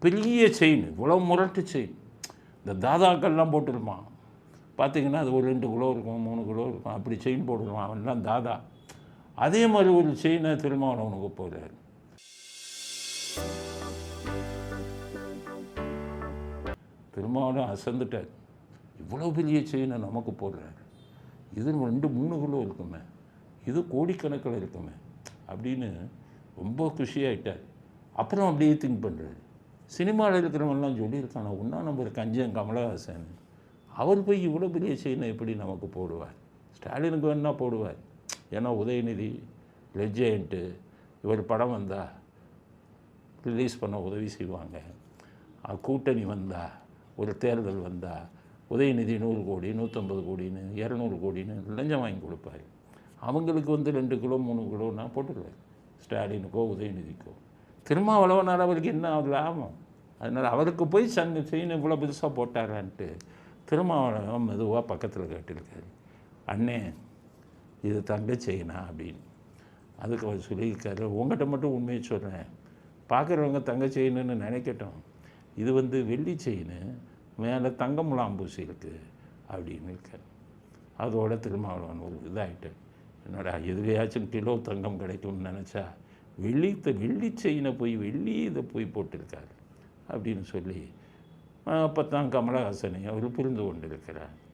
பெரிய செயின், இவ்வளோ முரட்டு செயின். இந்த தாதாக்கள்லாம் போட்டுருப்பான் பார்த்தீங்கன்னா, அது ஒரு 2 கிலோ இருக்கும், 3 கிலோ இருக்கும். அப்படி செயின் போட்டுருவான், அவன்லாம் தாதா. அதே மாதிரி ஒரு செயினை திருமாவளவனுக்கு போடுறாரு. திருமாவளவன் அசந்துட்டார். இவ்வளோ பெரிய செயினை நமக்கு போடுறாரு, இது 2, 3 கிலோ இருக்குமே, இது கோடிக்கணக்கில் இருக்குமே அப்படின்னு ரொம்ப குஷியாகிட்டார். அப்புறம் அப்படியே திங்க் பண்ணுறாரு. சினிமாவில் இருக்கிறவங்கலாம் சொல்லியிருக்காங்க, ஒன்றா நம்பர் கஞ்சன் கமலஹாசன், அவர் போய் இவ்வளோ பெரிய செயினை எப்படி நமக்கு போடுவார்? ஸ்டாலினுக்கு வேணா போடுவார், ஏன்னா உதயநிதி லெஜெண்ட்டு, இவர் படம் வந்தால் ரிலீஸ் பண்ண உதவி செய்வாங்க. கூட்டணி வந்தால், ஒரு தேர்தல் வந்தால் உதயநிதி 100 கோடி 150 கோடின்னு 200 கோடின்னு லஞ்சம் வாங்கி கொடுப்பாரு. அவங்களுக்கு 2 கிலோ 3 கிலோன்னா போட்டுருவார், ஸ்டாலினுக்கோ உதயநிதிக்கோ. திருமாவளவனால் அவருக்கு என்ன லாபம்? அதனால் அவருக்கு போய் செயின் இவ்வளோ பெருசாக போட்டாரான்ட்டு திருமாவளவன் மெதுவாக பக்கத்தில் கேட்டிருக்காரு, அண்ணே இது தங்க செயினா அப்படின்னு. அதுக்கு அவர் சொல்லியிருக்காரு, உங்கள்கிட்ட மட்டும் உண்மையை சொல்கிறேன், பார்க்குறவங்க தங்க செயின்னு நினைக்கட்டும், இது வெள்ளி செயின், மேலே தங்க முலாம் பூசி இருக்குது அப்படின்னு இருக்கார். அதோட திருமாவளவன் ஒரு இதாகிட்டு, என்னடா எதுலையாச்சும் கிலோ தங்கம் கிடைக்கும்னு நினச்சா வெள்ளி செயினை போய் வெள்ளி இதை போய் போட்டிருக்காரு அப்படின்னு சொல்லி அப்போ தான் கமலஹாசனை அவர் புரிந்து கொண்டிருக்கிறார்.